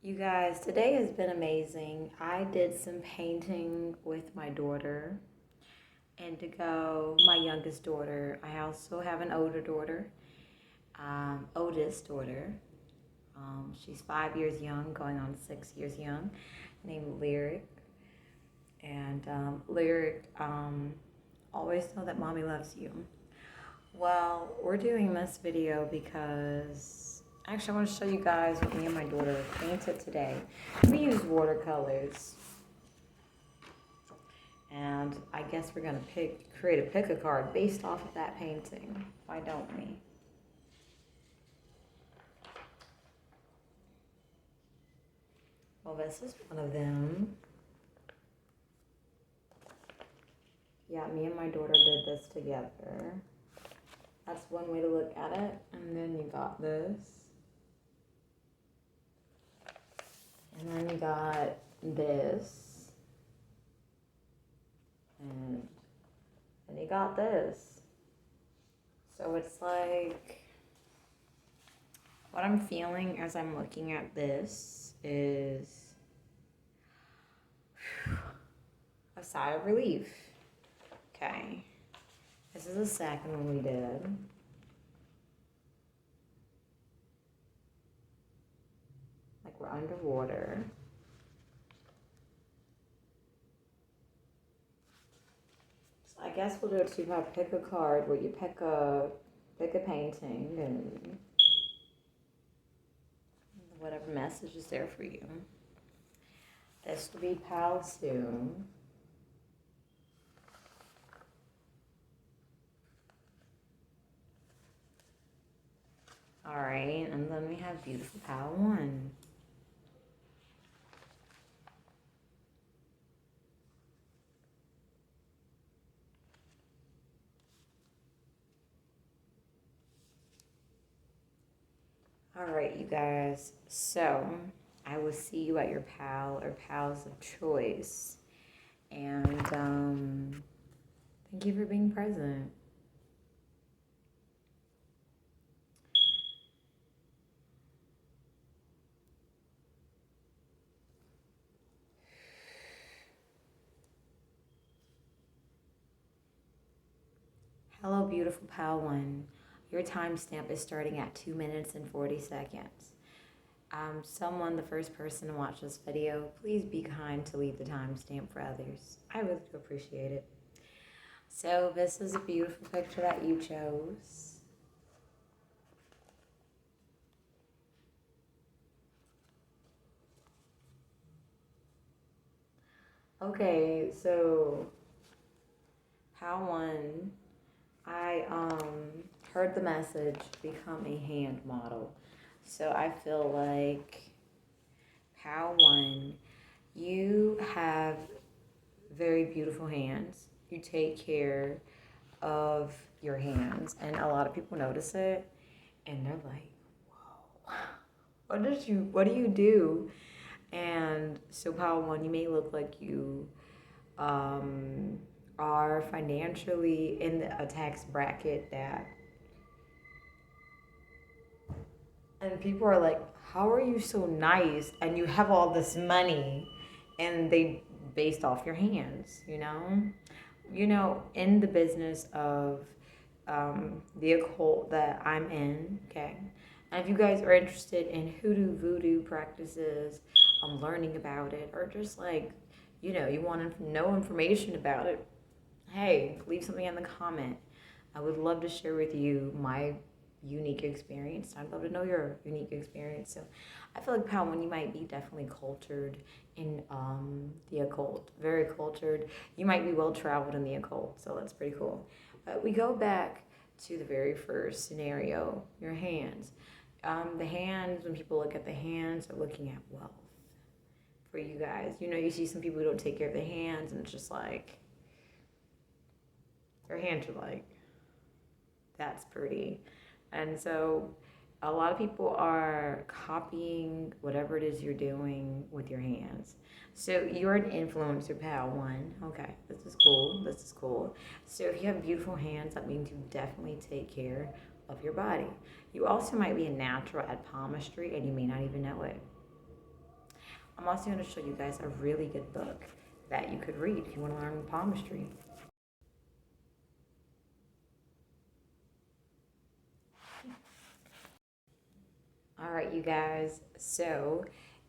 You guys, today has been amazing. I did some painting with my daughter, Indigo, my youngest daughter. I also have an older daughter, oldest daughter. She's 5 years young, going on 6 years young, named Lyric. And Lyric, always know that mommy loves you. Well, we're doing this video because actually I want to show you guys what me and my daughter painted today. We used watercolors. And I guess we're gonna create a pick a card based off of that painting. Why don't we? Well, this is one of them. Yeah, me and my daughter did this together. That's one way to look at it. And then you got this. And then you got this. And then you got this. So it's like, what I'm feeling as I'm looking at this is a sigh of relief. Okay. This is the second one we did. Like we're underwater. So I guess we'll do a two-part pick a card where you pick a painting and whatever message is there for you. This will be Pal soon. Alright, and then we have Beautiful Pal 1. Alright, you guys. So, I will see you at your pal or pals of choice. And thank you for being present. Hello, beautiful pal 1. Your timestamp is starting at 2 minutes and 40 seconds. The first person to watch this video, please be kind to leave the timestamp for others. I really do appreciate it. So this is a beautiful picture that you chose. Okay, so pal 1, I heard the message, become a hand model. So I feel like pal 1, you have very beautiful hands. You take care of your hands, and a lot of people notice it, and they're like, "Whoa, what do you do?" And so, pal 1, you may look like you are financially in a tax bracket that, and people are like, how are you so nice and you have all this money? And they based off your hands, in the business of the occult that I'm in. Okay, and if you guys are interested in hoodoo voodoo practices, learning about it, or just like, you want to know information about it, hey, leave something in the comment. I would love to share with you my unique experience. I'd love to know your unique experience. So I feel like pal 1, you might be definitely cultured in the occult, very cultured. You might be well traveled in the occult, so that's pretty cool. But we go back to the very first scenario, your hands. The hands, when people look at the hands, are looking at wealth for you guys. You see some people who don't take care of their hands, and it's just like, their hands are like, that's pretty. And so a lot of people are copying whatever it is you're doing with your hands. So you're an influencer, pal 1. Okay, this is cool. So if you have beautiful hands, that means you definitely take care of your body. You also might be a natural at palmistry, and you may not even know it. I'm also going to show you guys a really good book that you could read if you want to learn palmistry. All right, you guys. So,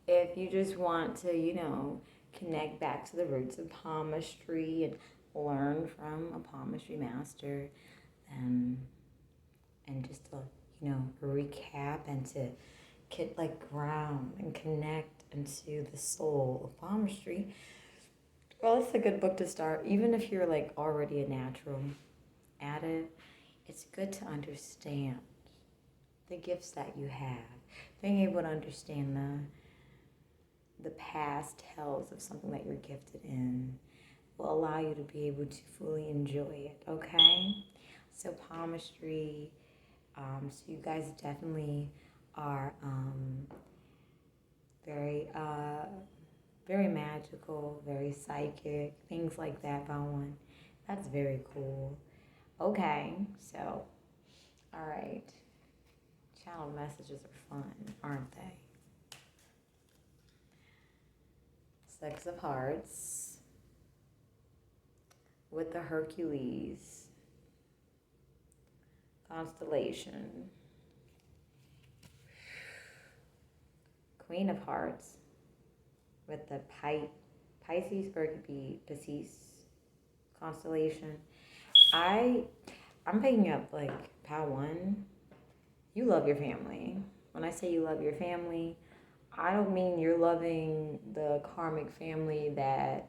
if you just want to, connect back to the roots of palmistry and learn from a palmistry master, um, and just to, recap and to get like ground and connect into the soul of palmistry, well, it's a good book to start. Even if you're like already a natural at it, it's good to understand the gifts that you have. Being able to understand the past tells of something that you're gifted in will allow you to be able to fully enjoy it, okay? So palmistry, so you guys definitely are very very magical, very psychic, things like that, Bowen. That's very cool. Okay, so all right. Channel messages are fun, aren't they? Six of Hearts with the Hercules constellation. Queen of Hearts with the Pisces, or it could be Pisces constellation. I'm picking up like Pal One. You love your family. When I say you love your family, I don't mean you're loving the karmic family that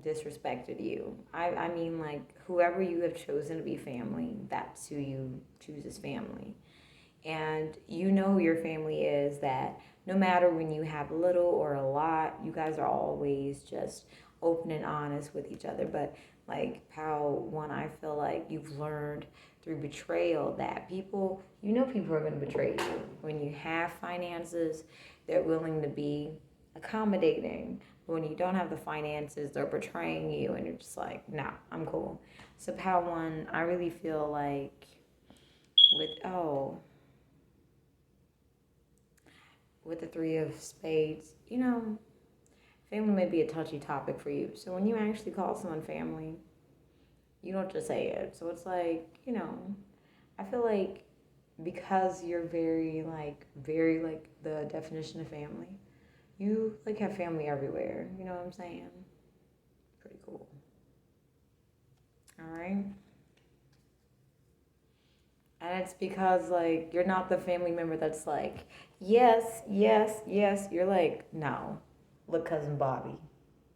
disrespected you. I mean, like, whoever you have chosen to be family, that's who you choose as family. And you know who your family is, that no matter when you have little or a lot, you guys are always just open and honest with each other. But like Pal One, I feel like you've learned through betrayal that people, people are going to betray you. When you have finances, they're willing to be accommodating. But when you don't have the finances, they're betraying you, and you're just like, nah, I'm cool. So Pal One, I really feel like with the Three of Spades, family may be a touchy topic for you. So when you actually call someone family, you don't just say it. So it's like, I feel like because you're very like the definition of family, you like have family everywhere. You know what I'm saying? Pretty cool. All right. And it's because like you're not the family member that's like, yes, yes, yes. You're like, no. Look, cousin Bobby,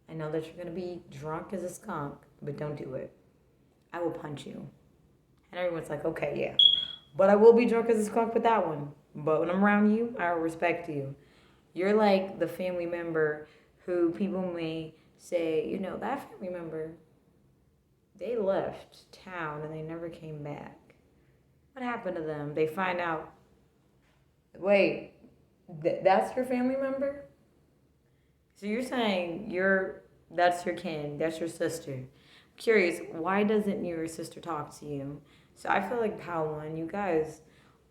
I know that you're gonna be drunk as a skunk, but don't do it. I will punch you. And everyone's like, okay, yeah. But I will be drunk as a skunk with that one. But when I'm around you, I will respect you. You're like the family member who people may say, that family member, they left town and they never came back. What happened to them? They find out, wait, that's your family member? So you're saying that's your kin, that's your sister. I'm curious, why doesn't your sister talk to you? So I feel like Pal One, you guys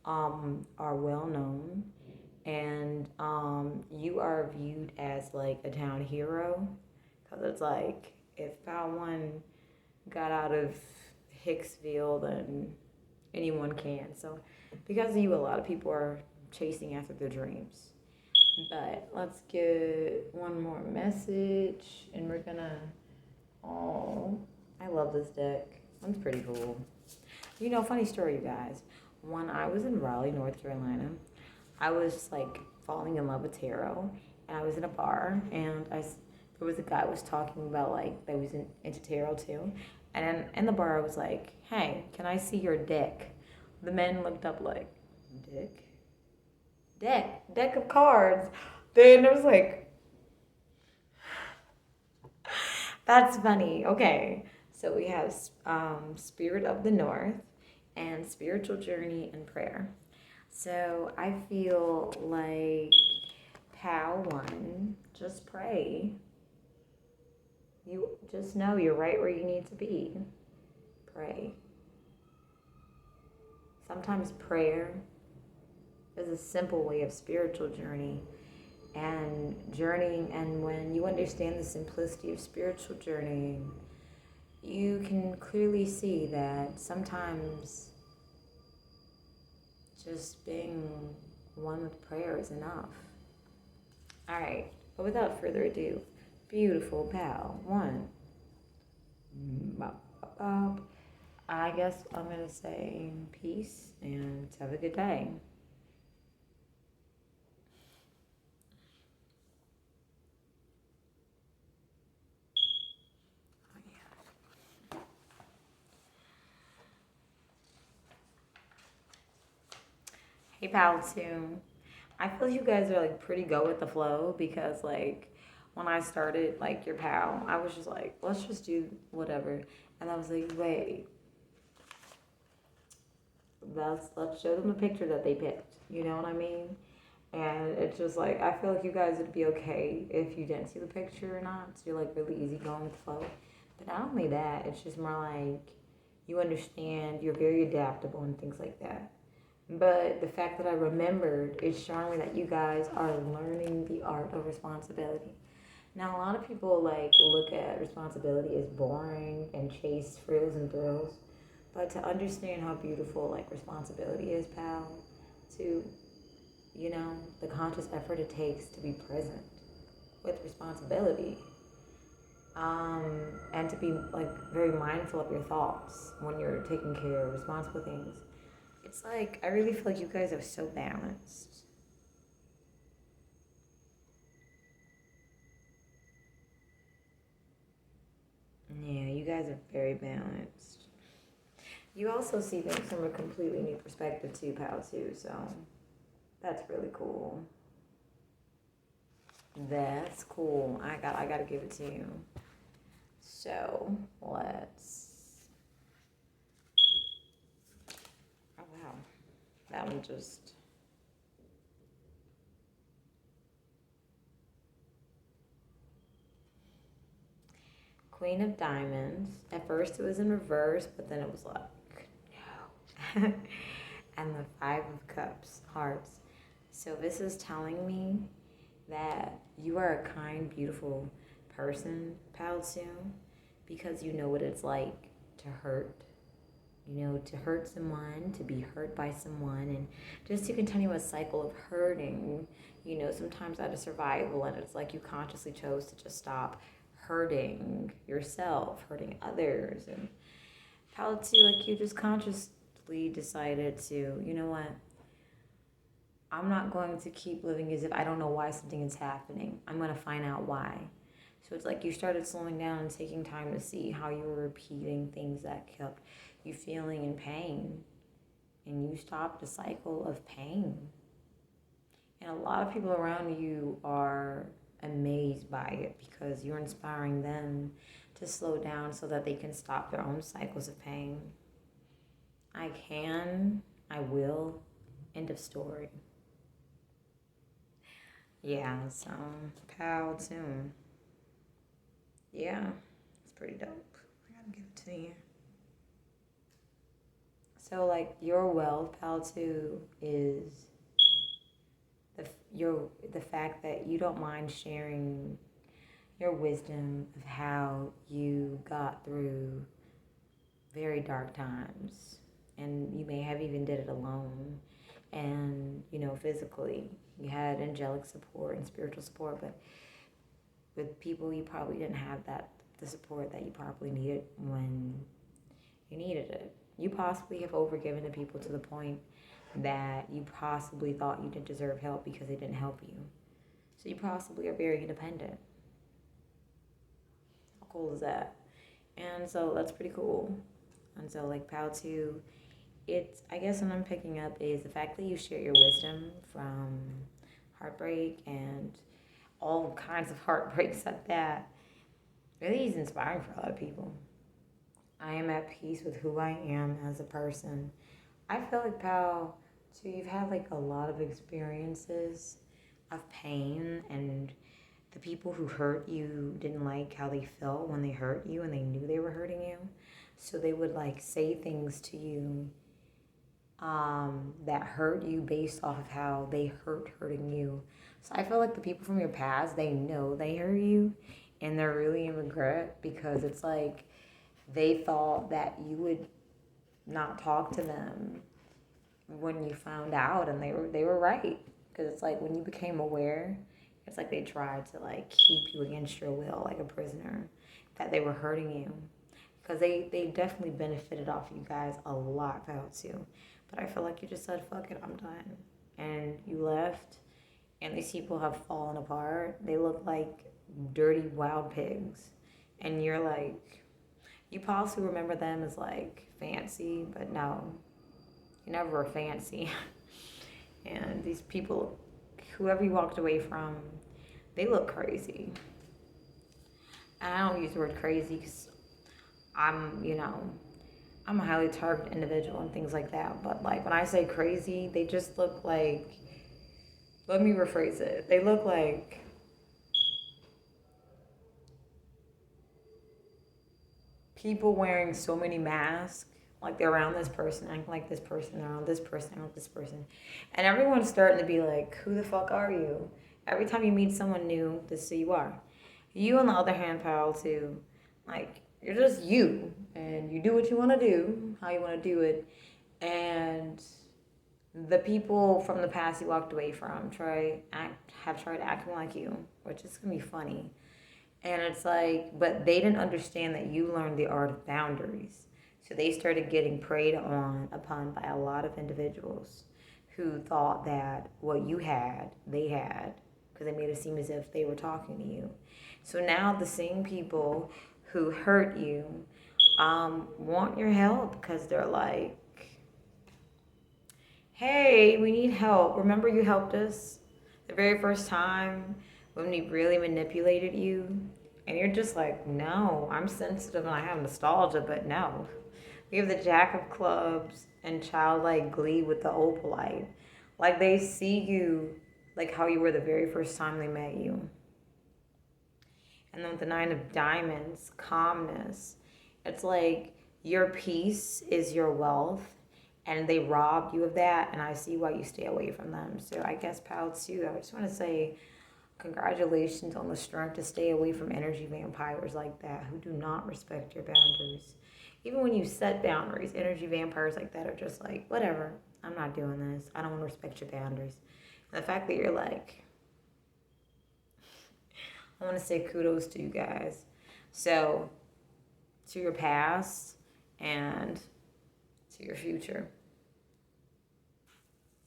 are well known, and you are viewed as like a town hero, because it's like if Pal One got out of Hicksville, then anyone can. So because of you, a lot of people are chasing after their dreams. But let's get one more message, and we're gonna. Oh, I love this deck. One's pretty cool. Funny story, you guys. When I was in Raleigh, North Carolina, I was like falling in love with tarot, and I was in a bar, and there was a guy who was talking about like that was into tarot too, and in the bar I was like, "Hey, can I see your deck?" The men looked up like, "Dick." Deck of cards. Then it was like, that's funny. Okay, so we have Spirit of the North and Spiritual Journey and Prayer. So I feel like Pal One, just pray. You just know you're right where you need to be. Pray. Sometimes prayer is a simple way of spiritual journey, and journeying. And when you understand the simplicity of spiritual journeying, you can clearly see that sometimes just being one with prayer is enough. All right, but without further ado, beautiful pal, one. I guess I'm gonna say peace and have a good day. Hey, pal, too. I feel you guys are like pretty go with the flow because like when I started like your pal, I was just like, let's just do whatever, and I was like, wait, let's show them the picture that they picked. You know what I mean? And it's just like I feel like you guys would be okay if you didn't see the picture or not. So you're like really easy going with the flow. But not only that, it's just more like you understand, you're very adaptable and things like that. But the fact that I remembered is showing me that you guys are learning the art of responsibility. Now, a lot of people like look at responsibility as boring and chase frills and thrills, but to understand how beautiful like responsibility is, pal, to the conscious effort it takes to be present with responsibility, and to be like very mindful of your thoughts when you're taking care of responsible things. It's like I really feel like you guys are so balanced. Yeah, you guys are very balanced. You also see things from a completely new perspective too, pal, too. So that's really cool. That's cool. I gotta give it to you. So let's. Oh wow, that one just. Queen of Diamonds. At first it was in reverse, but then it was like no. And the Five of Cups, Hearts. So this is telling me that you are a kind, beautiful person, Palsu, because you know what it's like to hurt. To hurt someone, to be hurt by someone, and just to continue a cycle of hurting, sometimes out of survival. And it's like you consciously chose to just stop hurting yourself, hurting others. And Palsu, like you just consciously decided to, you know what? I'm not going to keep living as if I don't know why something is happening. I'm going to find out why. So it's like you started slowing down and taking time to see how you were repeating things that kept you feeling in pain. And you stopped the cycle of pain. And a lot of people around you are amazed by it because you're inspiring them to slow down so that they can stop their own cycles of pain. I can, I will, end of story. Yeah, so pal tune. Yeah, it's pretty dope. I gotta give it to you. So like your wealth, pal too, is the fact that you don't mind sharing your wisdom of how you got through very dark times, and you may have even did it alone, and physically you had angelic support and spiritual support, but with people you probably didn't have the support that you probably needed when you needed it. You possibly have overgiven to people to the point that you possibly thought you didn't deserve help because they didn't help you. So you possibly are very independent. How cool is that? And so that's pretty cool. And so like POW 2, it's I guess what I'm picking up is the fact that you share your wisdom from heartbreak and all kinds of heartbreaks at that really is inspiring for a lot of people. I am at peace with who I am as a person. I feel like Pal, too, you've had like a lot of experiences of pain, and the people who hurt you didn't like how they felt when they hurt you and they knew they were hurting you. So they would like say things to you that hurt you based off of how they hurting you. So I feel like the people from your past, they know they hurt you and they're really in regret because it's like they thought that you would not talk to them when you found out, and they were right, because it's like when you became aware, it's like they tried to like keep you against your will like a prisoner, that they were hurting you, because they definitely benefited off you guys a lot about you. But I feel like you just said fuck it, I'm done, and you left, and these people have fallen apart. They look like dirty wild pigs, and you're like, you possibly remember them as like fancy, but no, you never were fancy. And these people, whoever you walked away from, they look crazy. And I don't use the word crazy because I'm a highly targeted individual and things like that. But like when I say crazy, they just look like, let me rephrase it. They look like people wearing so many masks. Like they're around this person, acting like this person, they're around this person, acting like this person. And everyone's starting to be like, who the fuck are you? Every time you meet someone new, this is who you are. You, on the other hand, pal, too, like, you're just you. And you do what you want to do, how you want to do it. And the people from the past you walked away from have tried acting like you, which is going to be funny. And it's like, but they didn't understand that you learned the art of boundaries. So they started getting preyed upon by a lot of individuals who thought that what you had, they had, because they made it seem as if they were talking to you. So now the same people who hurt you want your help because they're like, hey, we need help. Remember you helped us the very first time when we really manipulated you? And you're just like, no, I'm sensitive and I have nostalgia, but no. We have the Jack of Clubs and childlike glee with the opalite. Like they see you like how you were the very first time they met you. And then with the Nine of Diamonds, calmness. It's like your peace is your wealth, and they robbed you of that, and I see why you stay away from them. So I guess, pal, too, I just want to say congratulations on the strength to stay away from energy vampires like that who do not respect your boundaries. Even when you set boundaries, energy vampires like that are just like, whatever, I'm not doing this. I don't want to respect your boundaries. And the fact that you're like, I want to say kudos to you guys. So, to your past and to your future.